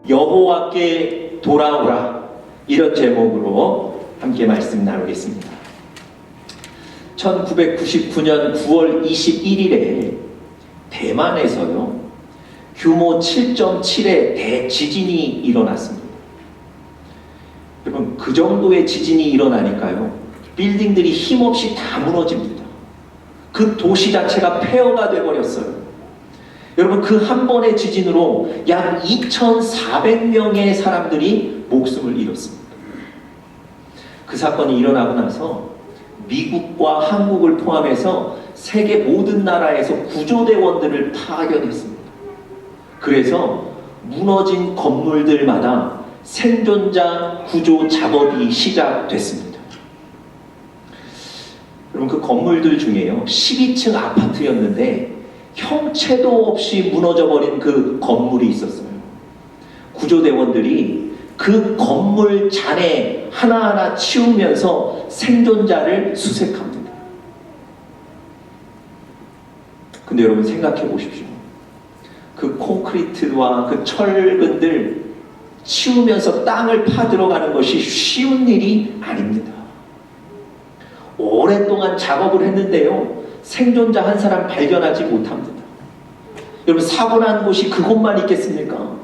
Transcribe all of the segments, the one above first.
여호와께 돌아오라, 이런 제목으로 함께 말씀 나누겠습니다. 1999년 9월 21일에 대만에서요, 규모 7.7의 대지진이 일어났습니다. 여러분, 그 정도의 지진이 일어나니까요, 빌딩들이 힘없이 다 무너집니다. 그 도시 자체가 폐허가 되어버렸어요. 여러분, 그 한 번의 지진으로 약 2,400명의 사람들이 목숨을 잃었습니다. 그 사건이 일어나고 나서 미국과 한국을 포함해서 세계 모든 나라에서 구조대원들을 파견했습니다. 그래서 무너진 건물들마다 생존자 구조 작업이 시작됐습니다. 여러분, 그 건물들 중에요, 12층 아파트였는데 형체도 없이 무너져버린 그 건물이 있었어요. 구조대원들이 그 건물 잔해 하나하나 치우면서 생존자를 수색합니다. 근데 여러분, 생각해 보십시오. 그 콘크리트와 그 철근들 치우면서 땅을 파들어가는 것이 쉬운 일이 아닙니다. 오랫동안 작업을 했는데요, 생존자 한 사람 발견하지 못합니다. 여러분, 사고 난 곳이 그곳만 있겠습니까?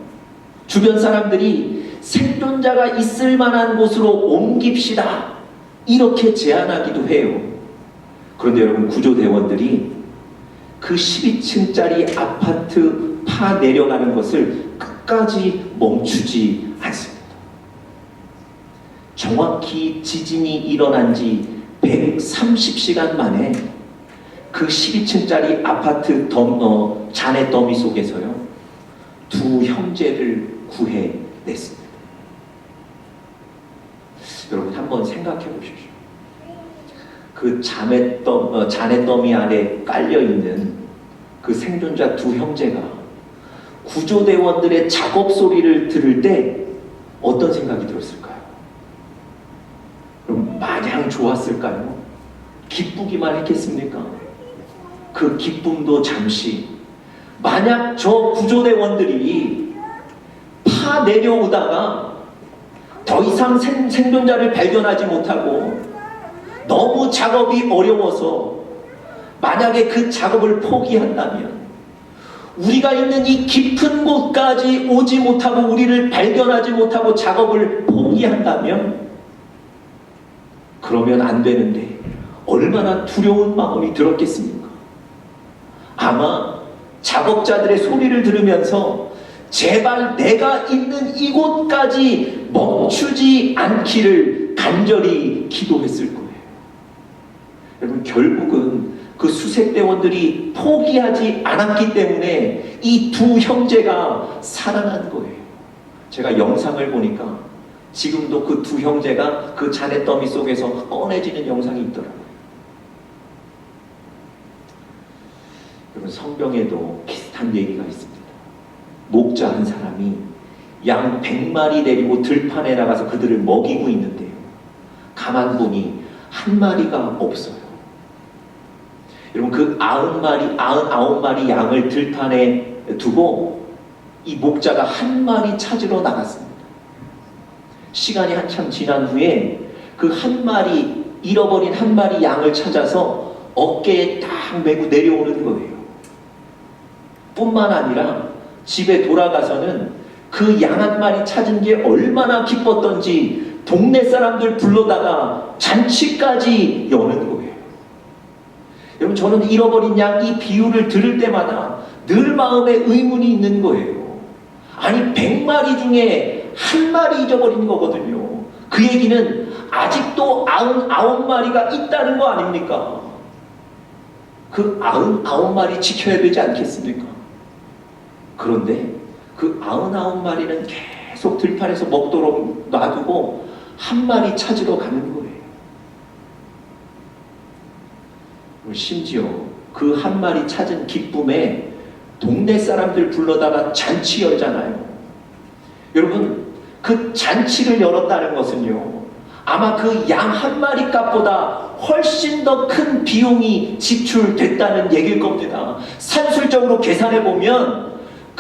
주변 사람들이 생존자가 있을 만한 곳으로 옮깁시다, 이렇게 제안하기도 해요. 그런데 여러분, 구조대원들이 그 12층짜리 아파트 파 내려가는 것을 끝까지 멈추지 않습니다. 정확히 지진이 일어난 지 130시간 만에 그 12층짜리 아파트 잔해 더미 속에서요, 두 형제를 구해냈습니다. 여러분, 한번 생각해 보십시오. 그 잔해 더미 안에 깔려있는 그 생존자 두 형제가 구조대원들의 작업 소리를 들을 때 어떤 생각이 들었을까요? 그럼 마냥 좋았을까요? 기쁘기만 했겠습니까? 그 기쁨도 잠시. 만약 저 구조대원들이 파 내려오다가 더 이상 생존자를 발견하지 못하고 너무 작업이 어려워서 만약에 그 작업을 포기한다면, 우리가 있는 이 깊은 곳까지 오지 못하고 우리를 발견하지 못하고 작업을 포기한다면, 그러면 안 되는데 얼마나 두려운 마음이 들었겠습니까? 아마 작업자들의 소리를 들으면서 제발 내가 있는 이곳까지 멈추지 않기를 간절히 기도했을 거예요. 여러분, 결국은 그 수색대원들이 포기하지 않았기 때문에 이 두 형제가 살아난 거예요. 제가 영상을 보니까 지금도 그 두 형제가 그 잔해 더미 속에서 꺼내지는 영상이 있더라고요. 여러분, 성경에도 비슷한 얘기가 있습니다. 목자 한 사람이 양 100마리 데리고 들판에 나가서 그들을 먹이고 있는데요, 가만 보니 한 마리가 없어요. 여러분, 그 99마리 양을 들판에 두고 이 목자가 한 마리 찾으러 나갔습니다. 시간이 한참 지난 후에 그 한 마리, 잃어버린 한 마리 양을 찾아서 어깨에 딱 메고 내려오는 거예요. 뿐만 아니라 집에 돌아가서는 그 양 한 마리 찾은 게 얼마나 기뻤던지 동네 사람들 불러다가 잔치까지 여는 거예요. 여러분, 저는 잃어버린 양 이 비유를 들을 때마다 늘 마음에 의문이 있는 거예요. 아니, 100마리 중에 한 마리 잊어버린 거거든요. 그 얘기는 아직도 99마리가 있다는 거 아닙니까? 그 99마리 지켜야 되지 않겠습니까? 그런데 그 99마리는 계속 들판에서 먹도록 놔두고 한 마리 찾으러 가는 거예요. 심지어 그 한 마리 찾은 기쁨에 동네 사람들 불러다가 잔치 열잖아요. 여러분, 그 잔치를 열었다는 것은요, 아마 그 양 한 마리 값보다 훨씬 더 큰 비용이 지출됐다는 얘기일 겁니다. 산술적으로 계산해 보면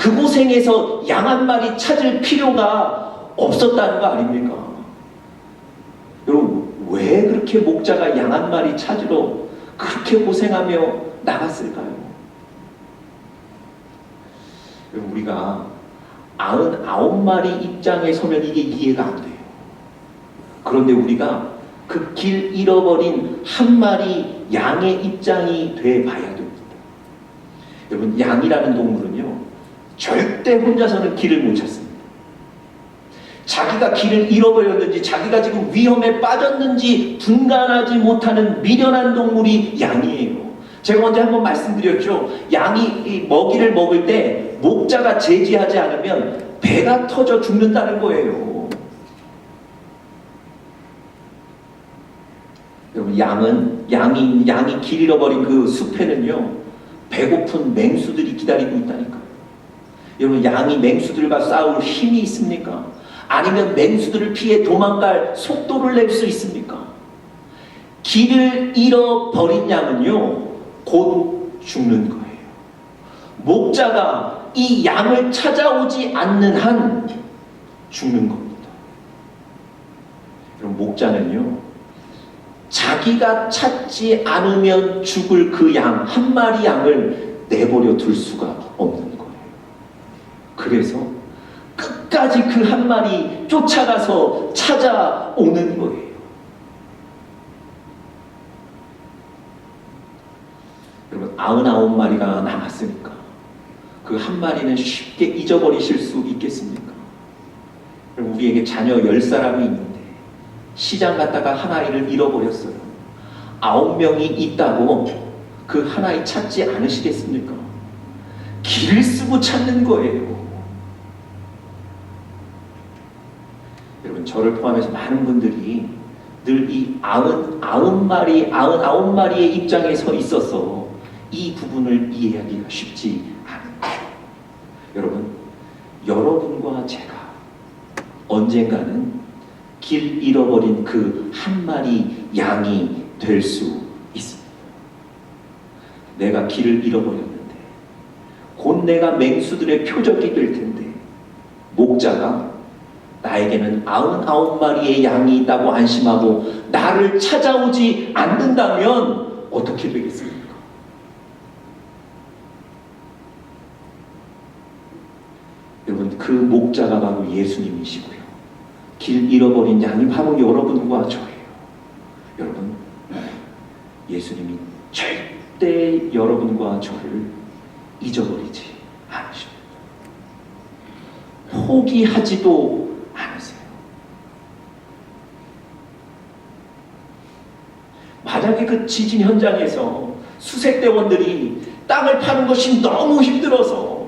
그 고생에서 양 한 마리 찾을 필요가 없었다는 거 아닙니까? 여러분, 왜 그렇게 목자가 양 한 마리 찾으러 그렇게 고생하며 나갔을까요? 여러분, 우리가 99마리 입장에 서면 이게 이해가 안 돼요. 그런데 우리가 그 길 잃어버린 한 마리 양의 입장이 돼 봐야 됩니다. 여러분, 양이라는 동물은요, 절대 혼자서는 길을 못 찾습니다. 자기가 길을 잃어버렸는지, 자기가 지금 위험에 빠졌는지 분간하지 못하는 미련한 동물이 양이에요. 제가 언제 한번 말씀드렸죠. 양이 이 먹이를 먹을 때 목자가 제지하지 않으면 배가 터져 죽는다는 거예요. 여러분, 양이 길 잃어버린 그 숲에는요, 배고픈 맹수들이 기다리고 있다니까요. 여러분, 양이 맹수들과 싸울 힘이 있습니까? 아니면 맹수들을 피해 도망갈 속도를 낼 수 있습니까? 길을 잃어버린 양은요, 곧 죽는 거예요. 목자가 이 양을 찾아오지 않는 한 죽는 겁니다. 여러분, 목자는요, 자기가 찾지 않으면 죽을 그 양, 한 마리 양을 내버려 둘 수가 없는 거예요. 그래서 끝까지 그 한 마리 쫓아가서 찾아오는 거예요. 여러분, 99마리가 남았으니까 그 한 마리는 쉽게 잊어버리실 수 있겠습니까? 여러분, 우리에게 자녀 10사람이 있는데 시장 갔다가 한 아이를 잃어버렸어요. 9명이 있다고 그 한 아이 찾지 않으시겠습니까? 길을 쓰고 찾는 거예요. 여러분, 저를 포함해서 많은 분들이 늘 이 99마리의 입장에 서 있어서 이 부분을 이해하기가 쉽지 않은데요. 여러분, 여러분과 제가 언젠가는 길 잃어버린 그 한 마리 양이 될 수 있습니다. 내가 길을 잃어버렸는데 곧 내가 맹수들의 표적이 될 텐데 목자가 나에게는 99마리의 양이 있다고 안심하고 나를 찾아오지 않는다면 어떻게 되겠습니까? 여러분, 그 목자가 바로 예수님이시고요. 길 잃어버린 양이 바로 여러분과 저예요. 여러분, 예수님이 절대 여러분과 저를 잊어버리지 않으십니다. 포기하지도 않으세요. 만약에 그 지진 현장에서 수색대원들이 땅을 파는 것이 너무 힘들어서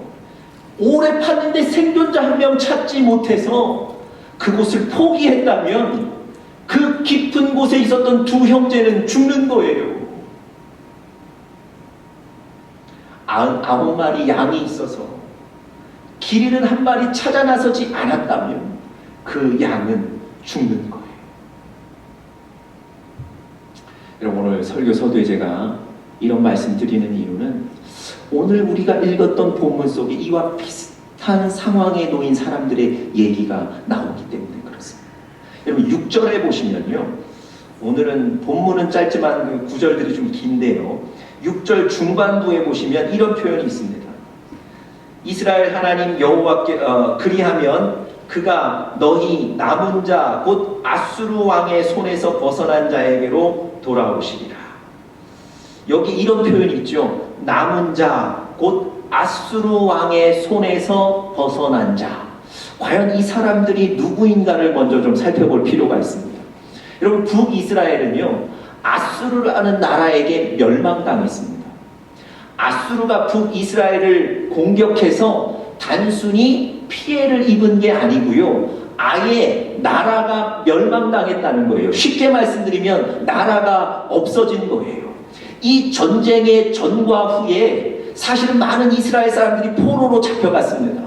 오래 팠는데 생존자 한 명 찾지 못해서 그곳을 포기했다면 그 깊은 곳에 있었던 두 형제는 죽는 거예요. 99마리 양이 있어서 길 잃은 한 마리 찾아 나서지 않았다면 그 양은 죽는 거예요. 여러분, 오늘 설교 서두에 제가 이런 말씀 드리는 이유는 오늘 우리가 읽었던 본문 속에 이와 비슷한 상황에 놓인 사람들의 얘기가 나오기 때문에 그렇습니다. 여러분, 6절에 보시면요, 오늘은 본문은 짧지만 그 구절들이 좀 긴데요, 6절 중반부에 보시면 이런 표현이 있습니다. 이스라엘 하나님 여호와께 그리하면 그가 너희 남은 자 곧 아수르 왕의 손에서 벗어난 자에게로 돌아오시리라. 여기 이런 표현이 있죠. 남은 자 곧 아수르 왕의 손에서 벗어난 자. 과연 이 사람들이 누구인가를 먼저 좀 살펴볼 필요가 있습니다. 여러분, 북이스라엘은요, 아수르라는 나라에게 멸망당했습니다. 아수르가 북이스라엘을 공격해서 단순히 피해를 입은 게 아니고요, 아예 나라가 멸망당했다는 거예요. 쉽게 말씀드리면 나라가 없어진 거예요. 이 전쟁의 전과 후에 사실은 많은 이스라엘 사람들이 포로로 잡혀갔습니다.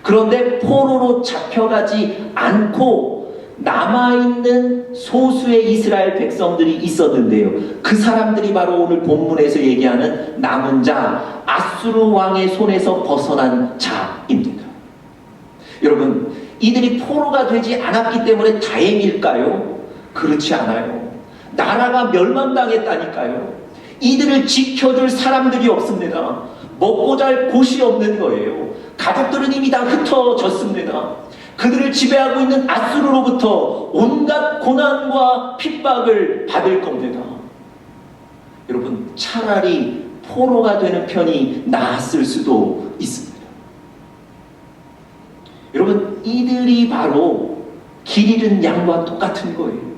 그런데 포로로 잡혀가지 않고 남아있는 소수의 이스라엘 백성들이 있었는데요. 그 사람들이 바로 오늘 본문에서 얘기하는 남은 자, 아수르 왕의 손에서 벗어난 자입니다. 여러분, 이들이 포로가 되지 않았기 때문에 다행일까요? 그렇지 않아요. 나라가 멸망당했다니까요. 이들을 지켜줄 사람들이 없습니다. 먹고 잘 곳이 없는 거예요. 가족들은 이미 다 흩어졌습니다. 그들을 지배하고 있는 아수르로부터 온갖 고난과 핍박을 받을 겁니다. 여러분, 차라리 포로가 되는 편이 나았을 수도 있습니다. 여러분, 이들이 바로 길 잃은 양과 똑같은 거예요.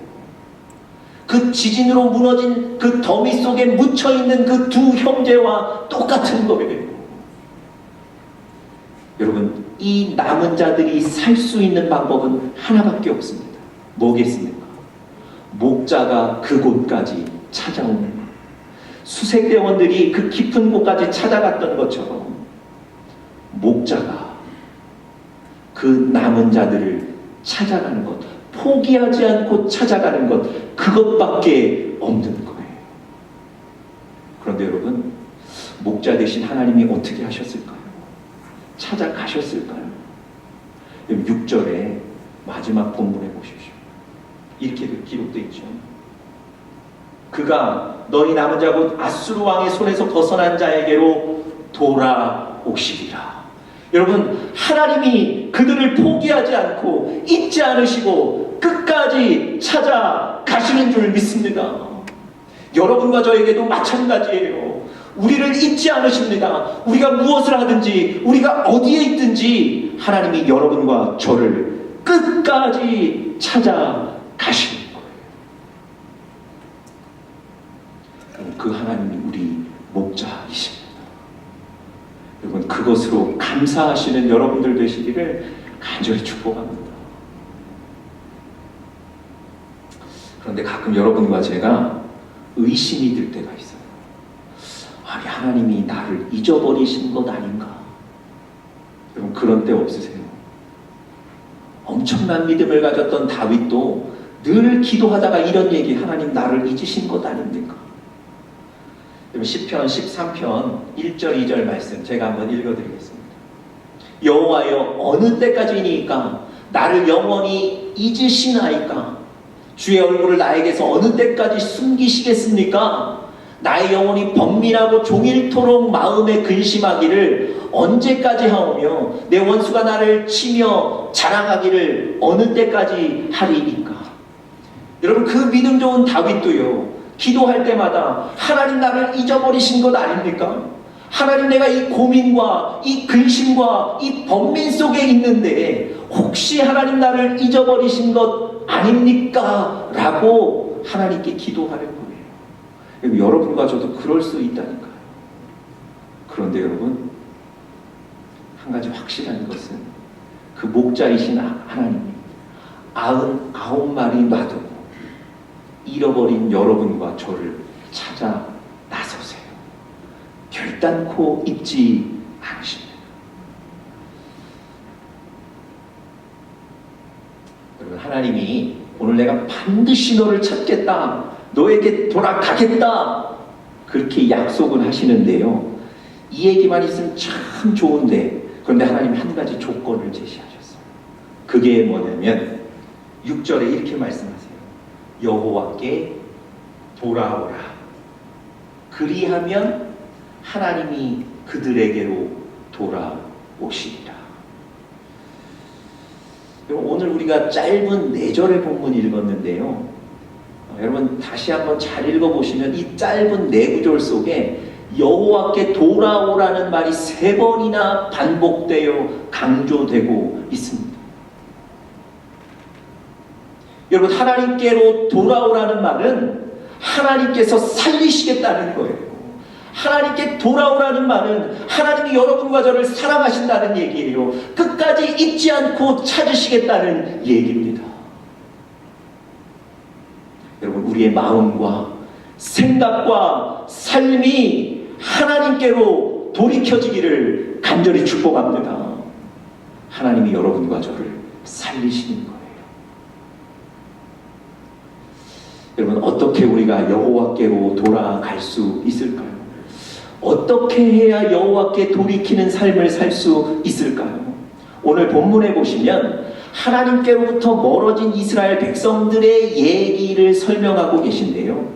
그 지진으로 무너진 그 더미 속에 묻혀있는 그 두 형제와 똑같은 거예요. 여러분, 이 남은 자들이 살 수 있는 방법은 하나밖에 없습니다. 뭐겠습니까? 목자가 그곳까지 찾아오는 것. 수색대원들이 그 깊은 곳까지 찾아갔던 것처럼 목자가 그 남은 자들을 찾아가는 것, 포기하지 않고 찾아가는 것, 그것밖에 없는 거예요. 그런데 여러분, 목자 대신 하나님이 어떻게 하셨을까요? 찾아가셨을까요? 6절에 마지막 본문에 보십시오. 이렇게 기록되어 있죠. 그가 너희 남은 자 곧 아수르 왕의 손에서 벗어난 자에게로 돌아오시리라. 여러분, 하나님이 그들을 포기하지 않고 잊지 않으시고 끝까지 찾아가시는 줄 믿습니다. 여러분과 저에게도 마찬가지예요. 우리를 잊지 않으십니다. 우리가 무엇을 하든지, 우리가 어디에 있든지 하나님이 여러분과 저를 끝까지 찾아가시는 거예요. 그 하나님이 우리 목자이십니다. 여러분, 그것으로 감사하시는 여러분들 되시기를 간절히 축복합니다. 그런데 가끔 여러분과 제가 의심이 들 때가 있어요. 아니, 하나님이 나를 잊어버리신 것 아닌가? 여러분, 그런 때 없으세요? 엄청난 믿음을 가졌던 다윗도 늘 기도하다가 이런 얘기, 하나님 나를 잊으신 것 아닙니까? 시편 13편 1절 2절 말씀 제가 한번 읽어드리겠습니다. 여호와여, 어느 때까지이니까 나를 영원히 잊으시나이까? 주의 얼굴을 나에게서 어느 때까지 숨기시겠습니까? 나의 영혼이 번민하고 종일토록 마음에 근심하기를 언제까지 하오며 내 원수가 나를 치며 자랑하기를 어느 때까지 하리이까? 여러분, 그 믿음 좋은 다윗도요, 기도할 때마다 하나님 나를 잊어버리신 것 아닙니까? 하나님, 내가 이 고민과 이 근심과 이 번민 속에 있는데 혹시 하나님 나를 잊어버리신 것 아닙니까? 라고 하나님께 기도하는 거예요. 여러분과 저도 그럴 수 있다니까요. 그런데 여러분, 한 가지 확실한 것은 그 목자이신 하나님이 99마리 놔두고 잃어버린 여러분과 저를 찾아 나서세요. 결단코 잊지 않으십니다. 여러분, 하나님이 오늘 내가 반드시 너를 찾겠다, 너에게 돌아가겠다, 그렇게 약속은 하시는데요, 이 얘기만 있으면 참 좋은데, 그런데 하나님 한 가지 조건을 제시하셨어요. 그게 뭐냐면 6절에 이렇게 말씀하세요. 여호와께 돌아오라. 그리하면 하나님이 그들에게로 돌아오시리라. 오늘 우리가 짧은 4절의 본문 읽었는데요, 여러분 다시 한번 잘 읽어보시면 이 짧은 4구절 속에 여호와께 돌아오라는 말이 3번이나 반복되어 강조되고 있습니다. 여러분, 하나님께로 돌아오라는 말은 하나님께서 살리시겠다는 거예요. 하나님께 돌아오라는 말은 하나님이 여러분과 저를 사랑하신다는 얘기예요. 끝까지 잊지 않고 찾으시겠다는 얘기입니다. 여러분, 우리의 마음과 생각과 삶이 하나님께로 돌이켜지기를 간절히 축복합니다. 하나님이 여러분과 저를 살리시는 거예요. 여러분, 어떻게 우리가 여호와께로 돌아갈 수 있을까요? 어떻게 해야 여호와께 돌이키는 삶을 살 수 있을까요? 오늘 본문에 보시면 하나님께로부터 멀어진 이스라엘 백성들의 얘기를 설명하고 계신데요.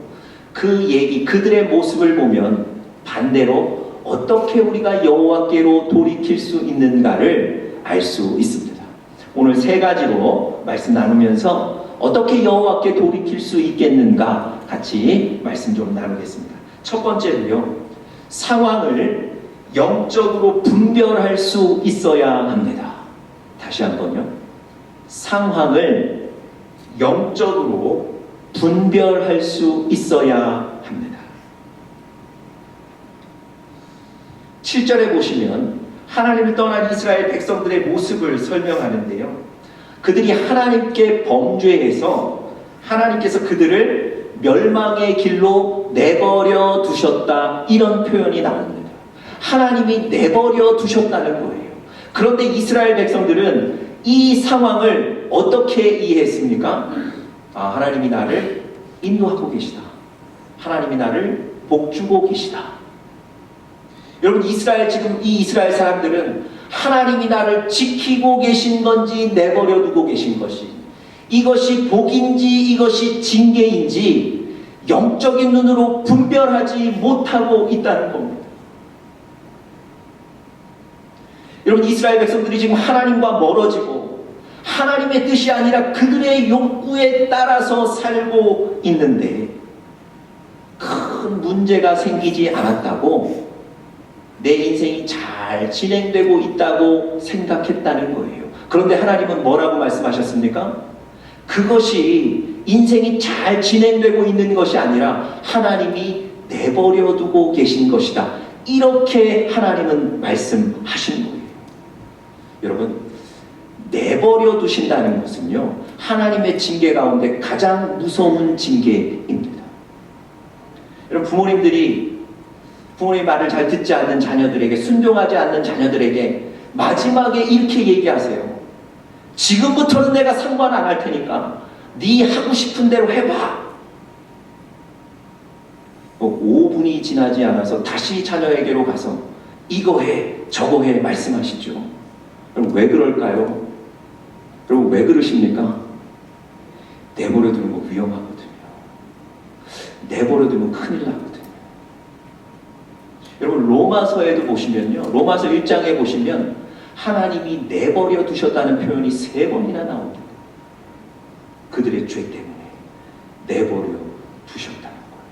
그 얘기, 그들의 모습을 보면 반대로 어떻게 우리가 여호와께로 돌이킬 수 있는가를 알 수 있습니다. 오늘 세 가지로 말씀 나누면서 어떻게 여호와께 돌이킬 수 있겠는가 같이 말씀 좀 나누겠습니다. 첫 번째로요, 상황을 영적으로 분별할 수 있어야 합니다. 다시 한번요, 상황을 영적으로 분별할 수 있어야 합니다. 7절에 보시면 하나님을 떠난 이스라엘 백성들의 모습을 설명하는데요, 그들이 하나님께 범죄해서 하나님께서 그들을 멸망의 길로 내버려 두셨다, 이런 표현이 나옵니다. 하나님이 내버려 두셨다는 거예요. 그런데 이스라엘 백성들은 이 상황을 어떻게 이해했습니까? 하나님이 나를 인도하고 계시다, 하나님이 나를 복주고 계시다. 여러분, 지금 이 이스라엘 사람들은 하나님이 나를 지키고 계신 건지 내버려 두고 계신 것이, 이것이 복인지 이것이 징계인지 영적인 눈으로 분별하지 못하고 있다는 겁니다. 여러분, 이스라엘 백성들이 지금 하나님과 멀어지고 하나님의 뜻이 아니라 그들의 욕구에 따라서 살고 있는데 큰 문제가 생기지 않았다고, 내 인생이 잘 진행되고 있다고 생각했다는 거예요. 그런데 하나님은 뭐라고 말씀하셨습니까? 그것이 인생이 잘 진행되고 있는 것이 아니라 하나님이 내버려 두고 계신 것이다, 이렇게 하나님은 말씀하신 거예요. 여러분, 내버려 두신다는 것은요, 하나님의 징계 가운데 가장 무서운 징계입니다. 여러분, 부모님 말을 잘 듣지 않는 자녀들에게, 순종하지 않는 자녀들에게 마지막에 이렇게 얘기하세요. 지금부터는 내가 상관 안 할 테니까 네 하고 싶은 대로 해봐. 5분이 지나지 않아서 다시 자녀에게로 가서 이거 해, 저거 해 말씀하시죠. 여러분, 왜 그럴까요? 여러분, 왜 그러십니까? 내버려 두는 거 위험하거든요. 내버려 두면 큰일 나거든요. 여러분, 로마서에도 보시면요, 로마서 1장에 보시면 하나님이 내버려 두셨다는 표현이 3번이나 나옵니다. 그들의 죄 때문에 내버려 두셨다는 거예요.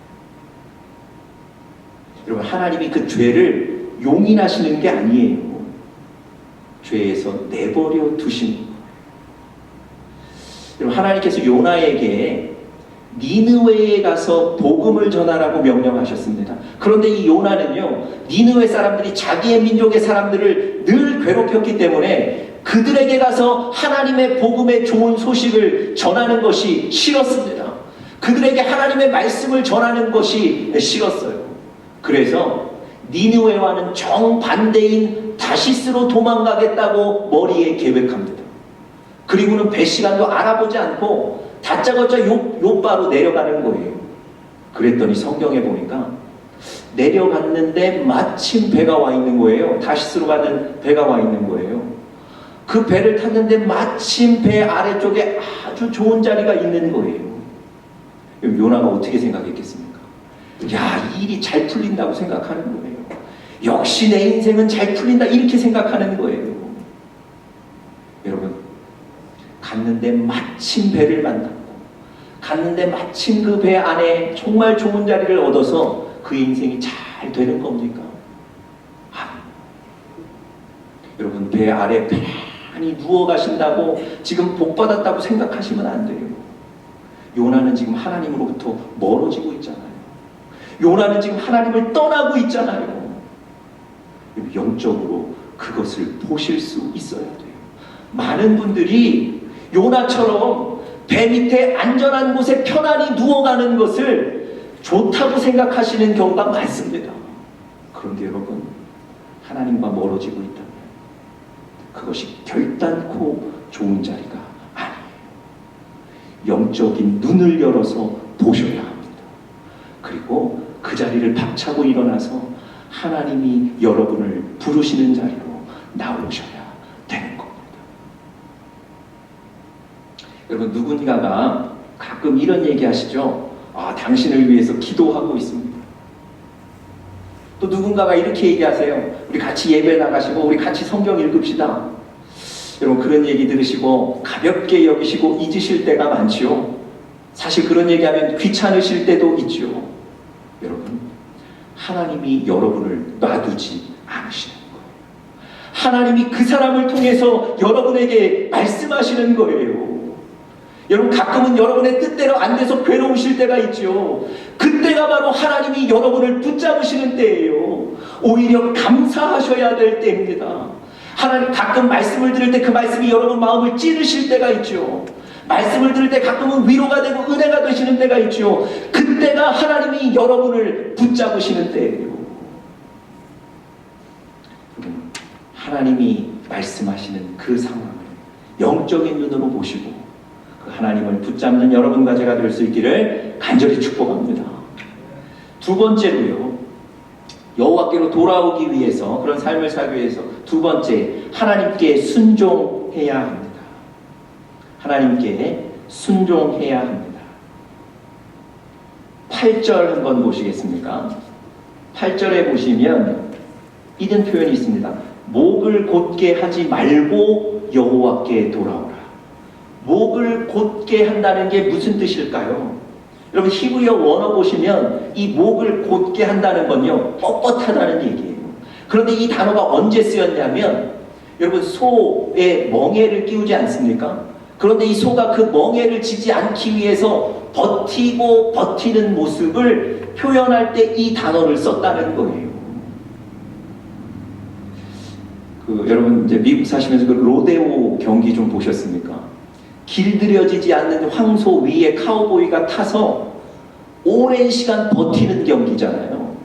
여러분, 하나님이 그 죄를 용인하시는 게 아니에요. 죄에서 내버려 두신 거예요. 여러분, 하나님께서 요나에게 니느웨에 가서 복음을 전하라고 명령하셨습니다. 그런데 이 요나는요, 니느웨 사람들이 자기의 민족의 사람들을 늘 괴롭혔기 때문에 그들에게 가서 하나님의 복음의 좋은 소식을 전하는 것이 싫었습니다. 그들에게 하나님의 말씀을 전하는 것이 싫었어요. 그래서 니느웨와는 정반대인 다시스로 도망가겠다고 머리에 계획합니다. 그리고는 배 시간도 알아보지 않고 다짜고짜 요바로 내려가는 거예요. 그랬더니 성경에 보니까 내려갔는데 마침 배가 와 있는 거예요. 다시스로 가는 배가 와 있는 거예요. 그 배를 탔는데 마침 배 아래쪽에 아주 좋은 자리가 있는 거예요. 요나가 어떻게 생각했겠습니까? 야, 이 일이 잘 풀린다고 생각하는 거예요. 역시 내 인생은 잘 풀린다, 이렇게 생각하는 거예요. 여러분, 갔는데 마침 배를 만났고, 갔는데 마침 그 배 안에 정말 좋은 자리를 얻어서 그 인생이 잘 되는 겁니까? 아니에요. 여러분, 배 아래 편히 누워 가신다고 지금 복 받았다고 생각하시면 안 돼요. 요나는 지금 하나님으로부터 멀어지고 있잖아요. 요나는 지금 하나님을 떠나고 있잖아요. 영적으로 그것을 보실 수 있어야 돼요. 많은 분들이 요나처럼 배 밑에 안전한 곳에 편안히 누워가는 것을 좋다고 생각하시는 경우가 많습니다. 그런데 여러분, 하나님과 멀어지고 있다면 그것이 결단코 좋은 자리가 아니에요. 영적인 눈을 열어서 보셔야 합니다. 그리고 그 자리를 박차고 일어나서 하나님이 여러분을 부르시는 자리로 나오셔야 되는 겁니다. 여러분, 누군가가 가끔 이런 얘기 하시죠. 당신을 위해서 기도하고 있습니다. 또 누군가가 이렇게 얘기하세요. 우리 같이 예배 나가시고 우리 같이 성경 읽읍시다. 여러분, 그런 얘기 들으시고 가볍게 여기시고 잊으실 때가 많지요. 사실 그런 얘기하면 귀찮으실 때도 있죠. 여러분, 하나님이 여러분을 놔두지 않으시는 거예요. 하나님이 그 사람을 통해서 여러분에게 말씀하시는 거예요. 여러분, 가끔은 여러분의 뜻대로 안 돼서 괴로우실 때가 있죠. 그때가 바로 하나님이 여러분을 붙잡으시는 때예요. 오히려 감사하셔야 될 때입니다. 하나님, 가끔 말씀을 들을 때 그 말씀이 여러분 마음을 찌르실 때가 있죠. 말씀을 들을 때 가끔은 위로가 되고 은혜가 되시는 때가 있죠. 그때가 하나님이 여러분을 붙잡으시는 때예요. 하나님이 말씀하시는 그 상황을 영적인 눈으로 보시고 그 하나님을 붙잡는 여러분과 제가 될 수 있기를 간절히 축복합니다. 두 번째로요, 여호와께로 돌아오기 위해서, 그런 삶을 살기 위해서 두 번째, 하나님께 순종해야 합니다. 하나님께 순종해야 합니다. 8절 한번 보시겠습니까? 8절에 보시면 이런 표현이 있습니다. 목을 곧게 하지 말고 여호와께 돌아오라. 목을 곧게 한다는 게 무슨 뜻일까요? 여러분, 히브리어 원어 보시면 이 목을 곧게 한다는 건요, 뻣뻣하다는 얘기예요. 그런데 이 단어가 언제 쓰였냐면, 여러분, 소에 멍에를 끼우지 않습니까? 그런데 이 소가 그 멍에를 지지 않기 위해서 버티고 버티는 모습을 표현할 때 이 단어를 썼다는 거예요. 여러분, 이제 미국 사시면서 그 로데오 경기 좀 보셨습니까? 길들여지지 않는 황소 위에 카우보이가 타서 오랜 시간 버티는 경기잖아요.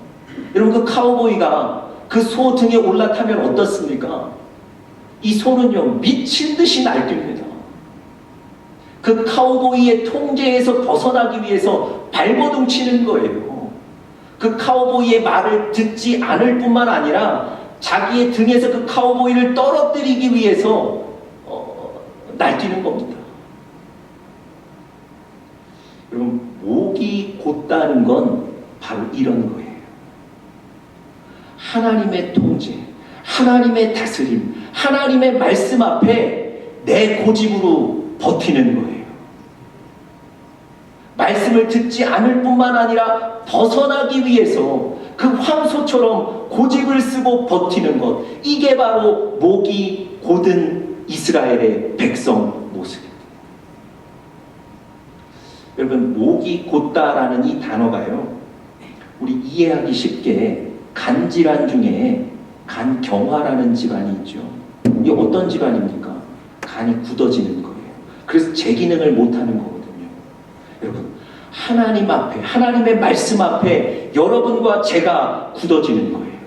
여러분, 그 카우보이가 그 소 등에 올라타면 어떻습니까? 이 소는요, 미친 듯이 날뜁니다. 그 카우보이의 통제에서 벗어나기 위해서 발버둥 치는 거예요. 그 카우보이의 말을 듣지 않을 뿐만 아니라 자기의 등에서 그 카우보이를 떨어뜨리기 위해서 날뛰는 겁니다. 여러분, 목이 곧다는 건 바로 이런 거예요. 하나님의 통제, 하나님의 다스림, 하나님의 말씀 앞에 내 고집으로 버티는 거예요. 말씀을 듣지 않을 뿐만 아니라 벗어나기 위해서 그 황소처럼 고집을 쓰고 버티는 것, 이게 바로 목이 곧은 이스라엘의 백성 모습입니다. 여러분, 목이 곧다라는 이 단어가요, 우리 이해하기 쉽게 간질환 중에 간경화라는 질환이 있죠. 이게 어떤 질환입니까? 간이 굳어지는 거예요. 그래서 제 기능을 못하는 거거든요. 여러분, 하나님 앞에, 하나님의 말씀 앞에 여러분과 제가 굳어지는 거예요.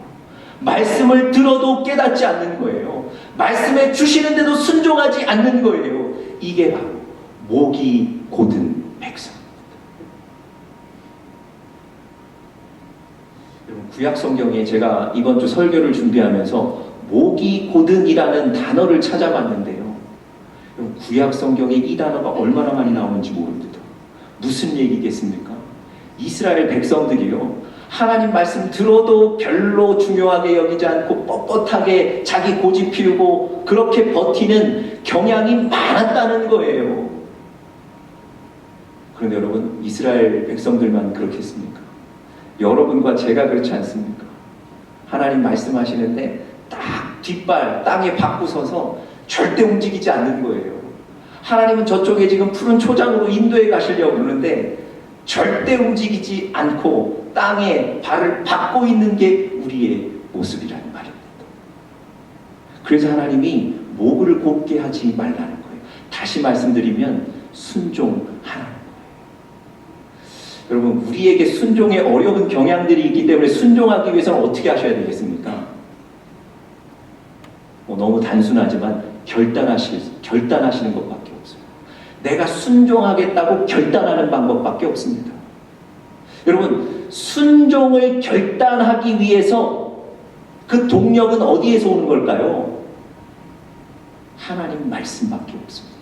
말씀을 들어도 깨닫지 않는 거예요. 말씀에 주시는데도 순종하지 않는 거예요. 이게 바로 목이 곧은 백성입니다. 여러분, 구약 성경에 제가 이번 주 설교를 준비하면서 목이 곧은이라는 단어를 찾아봤는데요. 여러분, 구약 성경에 이 단어가 얼마나 많이 나오는지 모릅니다. 무슨 얘기겠습니까? 이스라엘 백성들이요, 하나님 말씀 들어도 별로 중요하게 여기지 않고 뻣뻣하게 자기 고집 피우고 그렇게 버티는 경향이 많았다는 거예요. 그런데 여러분, 이스라엘 백성들만 그렇겠습니까? 여러분과 제가 그렇지 않습니까? 하나님 말씀하시는데 딱 뒷발 땅에 박고 서서 절대 움직이지 않는 거예요. 하나님은 저쪽에 지금 푸른 초장으로 인도에 가시려고 그러는데 절대 움직이지 않고 땅에 발을 박고 있는 게 우리의 모습이라는 말입니다. 그래서 하나님이 목을 곧게 하지 말라는 거예요. 다시 말씀드리면 순종하라는 거예요. 여러분, 우리에게 순종에 어려운 경향들이 있기 때문에 순종하기 위해서는 어떻게 하셔야 되겠습니까? 너무 단순하지만 결단하시는 것밖에 없어요. 내가 순종하겠다고 결단하는 방법밖에 없습니다. 여러분, 순종을 결단하기 위해서 그 동력은 어디에서 오는 걸까요? 하나님 말씀밖에 없습니다.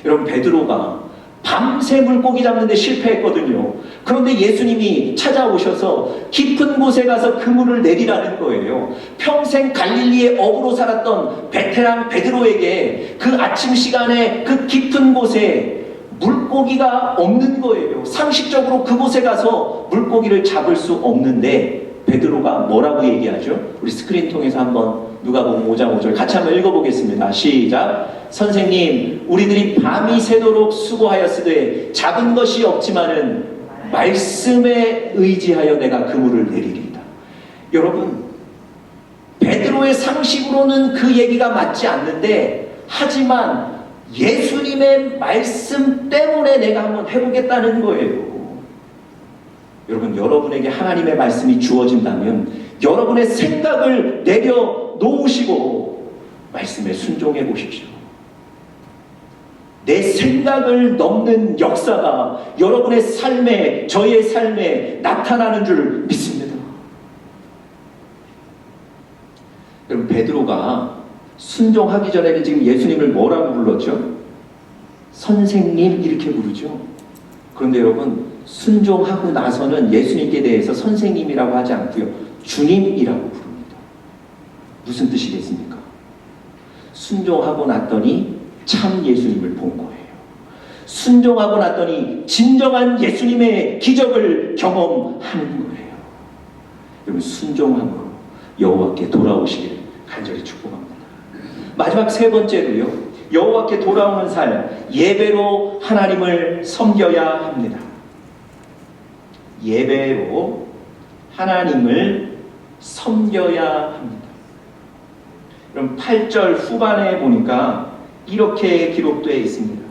여러분, 베드로가 밤새 물고기 잡는데 실패했거든요. 그런데 예수님이 찾아오셔서 깊은 곳에 가서 그물을 내리라는 거예요. 평생 갈릴리의 어부로 살았던 베테랑 베드로에게 그 아침 시간에 그 깊은 곳에 물고기가 없는 거예요. 상식적으로 그곳에 가서 물고기를 잡을 수 없는데 베드로가 뭐라고 얘기하죠? 우리 스크린 통해서 한번 누가복음 5장 5절 같이 한번 읽어보겠습니다. 시작. 선생님, 우리들이 밤이 새도록 수고하였으되 잡은 것이 없지만은 말씀에 의지하여 내가 그물을 내리리이다. 여러분, 베드로의 상식으로는 그 얘기가 맞지 않는데, 하지만 예수님의 말씀 때문에 내가 한번 해보겠다는 거예요. 여러분, 여러분에게 하나님의 말씀이 주어진다면 여러분의 생각을 내려놓으시고 말씀에 순종해 보십시오. 내 생각을 넘는 역사가 여러분의 삶에, 저의 삶에 나타나는 줄 믿습니다. 여러분, 베드로가 순종하기 전에는 지금 예수님을 뭐라고 불렀죠? 선생님 이렇게 부르죠. 그런데 여러분, 순종하고 나서는 예수님께 대해서 선생님이라고 하지 않고요, 주님이라고 부릅니다. 무슨 뜻이겠습니까? 순종하고 났더니 참 예수님을 본 거예요. 순종하고 났더니 진정한 예수님의 기적을 경험하는 거예요. 여러분, 순종함으로 여호와께 돌아오시길 간절히 축복합니다. 마지막 세 번째로요, 여호와께 돌아오는 삶, 예배로 하나님을 섬겨야 합니다. 예배로 하나님을 섬겨야 합니다. 그럼 8절 후반에 보니까 이렇게 기록되어 있습니다.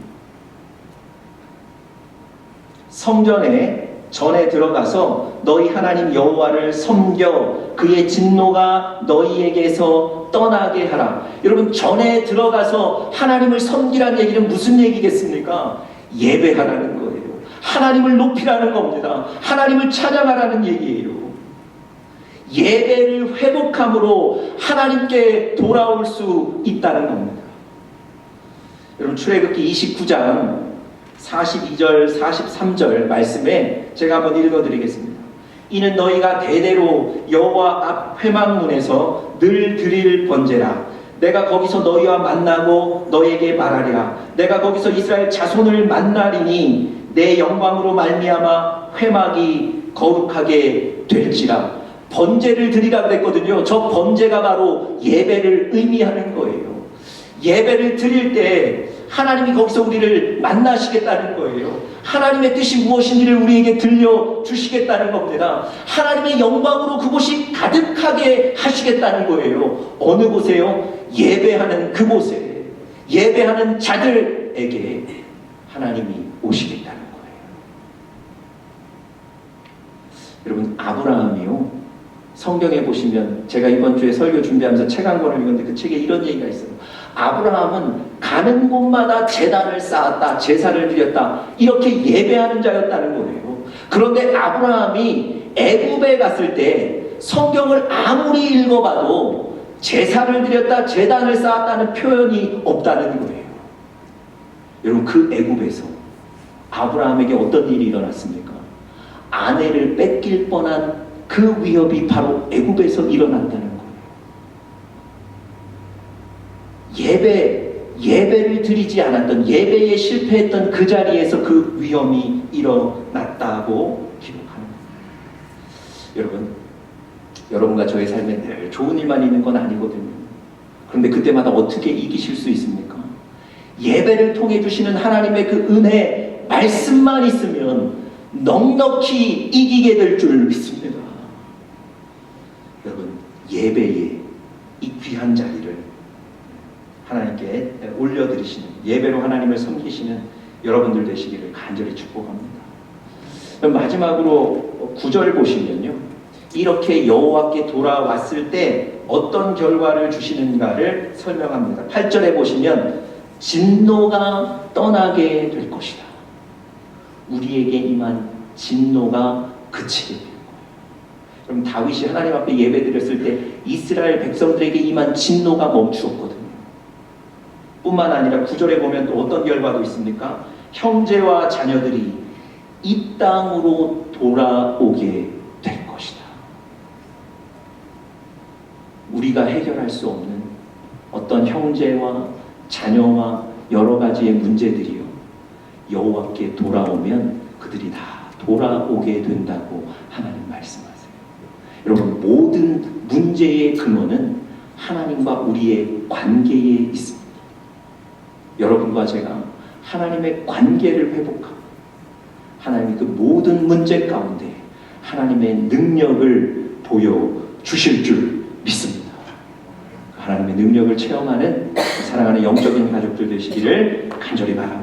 성전에 전에 들어가서 너희 하나님 여호와를 섬겨 그의 진노가 너희에게서 떠나게 하라. 여러분, 전에 들어가서 하나님을 섬기라는 얘기는 무슨 얘기겠습니까? 예배하라는 거예요. 하나님을 높이라는 겁니다. 하나님을 찬양하라는 얘기예요. 예배를 회복함으로 하나님께 돌아올 수 있다는 겁니다. 여러분, 출애굽기 29장 42절 43절 말씀에 제가 한번 읽어드리겠습니다. 이는 너희가 대대로 여호와 앞 회막문에서 늘 드릴 번제라. 내가 거기서 너희와 만나고 너에게 말하리라. 내가 거기서 이스라엘 자손을 만나리니 내 영광으로 말미암아 회막이 거룩하게 될지라. 번제를 드리라 그랬거든요. 저 번제가 바로 예배를 의미하는 거예요. 예배를 드릴 때 하나님이 거기서 우리를 만나시겠다는 거예요. 하나님의 뜻이 무엇인지를 우리에게 들려주시겠다는 겁니다. 하나님의 영광으로 그곳이 가득하게 하시겠다는 거예요. 어느 곳에요? 예배하는 그곳에, 예배하는 자들에게 하나님이 오시겠다는 거예요. 여러분, 아브라함이요, 성경에 보시면, 제가 이번 주에 설교 준비하면서 책 한 권을 읽었는데 그 책에 이런 얘기가 있어요. 아브라함은 가는 곳마다 제단을 쌓았다, 제사를 드렸다, 이렇게 예배하는 자였다는 거예요. 그런데 아브라함이 애굽에 갔을 때 성경을 아무리 읽어봐도 제사를 드렸다, 제단을 쌓았다는 표현이 없다는 거예요. 여러분, 그 애굽에서 아브라함에게 어떤 일이 일어났습니까? 아내를 뺏길 뻔한 그 위협이 바로 애굽에서 일어났다는 거예요. 예배를 드리지 않았던, 예배에 실패했던 그 자리에서 그 위험이 일어났다고 기록하는 거예요. 여러분, 여러분과 저의 삶에 늘 좋은 일만 있는 건 아니거든요. 그런데 그때마다 어떻게 이기실 수 있습니까? 예배를 통해 주시는 하나님의 그 은혜, 말씀만 있으면 넉넉히 이기게 될 줄 믿습니다. 여러분, 예배에 이 귀한 자리를 하나님께 올려드리시는, 예배로 하나님을 섬기시는 여러분들 되시기를 간절히 축복합니다. 마지막으로 9절 보시면요, 이렇게 여호와께 돌아왔을 때 어떤 결과를 주시는가를 설명합니다. 8절에 보시면 진노가 떠나게 될 것이다. 우리에게 임한 진노가 그치게 될 거예요. 그럼 다윗이 하나님 앞에 예배드렸을 때 이스라엘 백성들에게 임한 진노가 멈추었거든요. 뿐만 아니라 9절에 보면 또 어떤 결과도 있습니까? 형제와 자녀들이 이 땅으로 돌아오게 될 것이다. 우리가 해결할 수 없는 어떤 형제와 자녀와 여러 가지의 문제들이요, 여호와께 돌아오면 그들이 다 돌아오게 된다고 하나님 말씀하세요. 여러분, 모든 문제의 근원은 하나님과 우리의 관계에 있습니다. 여러분과 제가 하나님의 관계를 회복하고 하나님이 그 모든 문제 가운데 하나님의 능력을 보여주실 줄 믿습니다. 하나님의 능력을 체험하는 사랑하는 영적인 가족들 되시기를 간절히 바랍니다.